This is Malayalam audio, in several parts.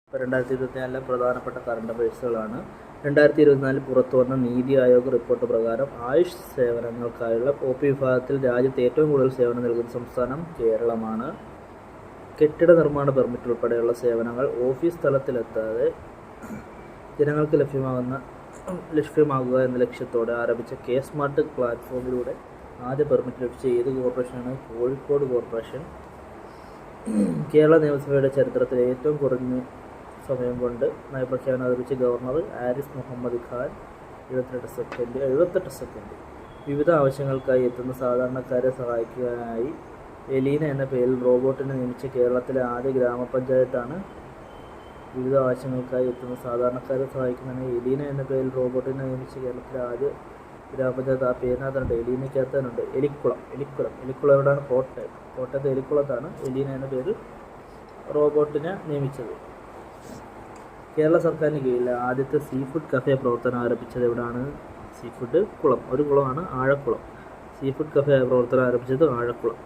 ഇപ്പോൾ 2024 പ്രധാനപ്പെട്ട കറണ്ട് അഫയേഴ്സുകളാണ്. 2024 പുറത്തു വന്ന നീതി ആയോഗ് റിപ്പോർട്ട് പ്രകാരം ആയുഷ് സേവനങ്ങൾക്കായുള്ള OP വിഭാഗത്തിൽ രാജ്യത്ത് ഏറ്റവും കൂടുതൽ സേവനം നൽകുന്ന സംസ്ഥാനം കേരളമാണ്. കെട്ടിട നിർമ്മാണ പെർമിറ്റ് ഉൾപ്പെടെയുള്ള സേവനങ്ങൾ ഓഫീസ് തലത്തിലെത്താതെ ജനങ്ങൾക്ക് ലഭ്യമാകുക എന്ന ലക്ഷ്യത്തോടെ ആരംഭിച്ച K-സ്മാർട്ട് പ്ലാറ്റ്ഫോമിലൂടെ ആദ്യ പെർമിറ്റ് ലഭിച്ച ഏത് കോർപ്പറേഷനാണ്? കോഴിക്കോട് കോർപ്പറേഷൻ. കേരള നിയമസഭയുടെ ചരിത്രത്തിലെ ഏറ്റവും കുറഞ്ഞ സമയം കൊണ്ട് നയപ്രഖ്യാപനം അവതരിപ്പിച്ച ഗവർണർ ആരിഫ് മുഹമ്മദ് ഖാൻ. 78 സെക്കൻഡ്. വിവിധ ആവശ്യങ്ങൾക്കായി എത്തുന്ന സാധാരണക്കാരെ സഹായിക്കാനായി എലീന എന്ന പേരിൽ റോബോട്ടിനെ നിയമിച്ച കേരളത്തിലെ ആദ്യ ഗ്രാമപഞ്ചായത്താണ്. വിവിധ ആവശ്യങ്ങൾക്കായി എത്തുന്ന സാധാരണക്കാരെ സഹായിക്കുന്നതിന് എലീന എന്ന പേരിൽ റോബോട്ടിനെ നിയമിച്ച കേരളത്തിലെ ആദ്യ ഗ്രാമപഞ്ചായത്ത്. ആ പേരിനകത്തുണ്ട്, എലീനയ്ക്കകത്തുണ്ട്. എലിക്കുളം എവിടെയാണ്? കോട്ടയത്ത് എലിക്കുളത്താണ് എലീന എന്ന പേരിൽ റോബോട്ടിനെ നിയമിച്ചത്. കേരള സർക്കാരിന് കീഴിലെ ആദ്യത്തെ സീഫുഡ് കഫേ പ്രവർത്തനം ആരംഭിച്ചത് എവിടെയാണ്? സീഫുഡ് കുളം, ഒരു കുളമാണ് ആഴക്കുളം. സീഫുഡ് കഫേ പ്രവർത്തനം ആരംഭിച്ചത് ആഴക്കുളം.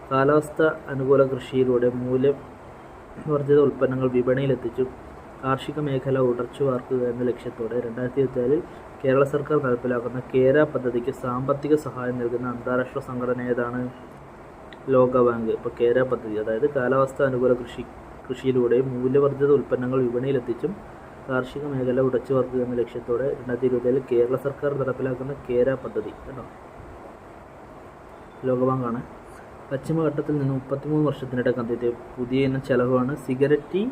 കാലാവസ്ഥ അനുകൂല കൃഷിയിലൂടെ മൂല്യവർദ്ധിത ഉൽപ്പന്നങ്ങൾ വിപണിയിലെത്തിച്ചു കാർഷിക മേഖല ഉടച്ചുവാർക്കുക എന്ന ലക്ഷ്യത്തോടെ 2024 കേരള സർക്കാർ നടപ്പിലാക്കുന്ന കേര പദ്ധതിക്ക് സാമ്പത്തിക സഹായം നൽകുന്ന അന്താരാഷ്ട്ര സംഘടന ഏതാണ്? ലോകബാങ്ക്. ഇപ്പോൾ കേര പദ്ധതി, അതായത് കാലാവസ്ഥ അനുകൂല കൃഷിയിലൂടെ മൂല്യവർദ്ധിത ഉൽപ്പന്നങ്ങൾ വിപണിയിലെത്തിച്ചും കാർഷിക മേഖല ഉടച്ചുവാർക്കുക എന്ന ലക്ഷ്യത്തോടെ 2024 കേരള സർക്കാർ നടപ്പിലാക്കുന്ന കേര പദ്ധതി കേട്ടോ, ലോകബാങ്കാണ്. പശ്ചിമഘട്ടത്തിൽ നിന്ന് 33 വർഷത്തിനിടെ കണ്ടെത്തിയ പുതിയ ഇനം ചെലവാണ് സിഗരറ്റി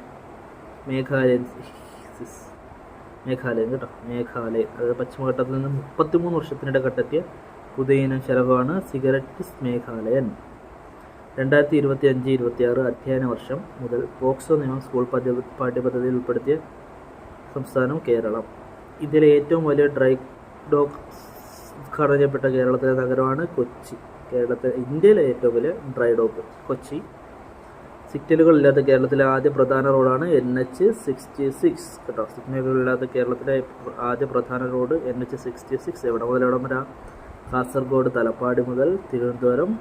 മേഘാലയൻ കേട്ടോ, മേഘാലയൻ. അതായത് പശ്ചിമഘട്ടത്തിൽ നിന്ന് 33 വർഷത്തിനിടെ കണ്ടെത്തിയ പുതിയ ഇനം ചെലവാണ് സിഗരറ്റിസ് മേഘാലയൻ. 2025-26 അധ്യയന വർഷം മുതൽ പോക്സോ നിയമം സ്കൂൾ പാഠ്യപദ്ധതിയിൽ ഉൾപ്പെടുത്തിയ സംസ്ഥാനം കേരളം. ഇതിലെ ഏറ്റവും വലിയ ഡ്രൈ ഡോക്ക് ഉദ്ഘാടനം ചെയ്യപ്പെട്ട കേരളത്തിലെ നഗരമാണ് കൊച്ചി. ഇന്ത്യയിലെ ഏറ്റവും വലിയ ഡ്രൈ ഡോക്ക് കൊച്ചി. സിഗ്നലുകളില്ലാത്ത കേരളത്തിലെ ആദ്യ പ്രധാന റോഡാണ് NH66 കേട്ടോ. സിഗ്നലുകളില്ലാത്ത കേരളത്തിലെ ആദ്യ പ്രധാന റോഡ് NH66. എവിടെ മുതൽ എവിടം വരെ? കാസർഗോഡ് തലപ്പാടി മുതൽ തിരുവനന്തപുരം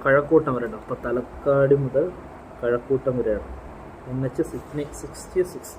കഴക്കൂട്ടം വരെയാണ്. അപ്പോൾ തലക്കാടി മുതൽ കഴക്കൂട്ടം വരെയാണ് NH66.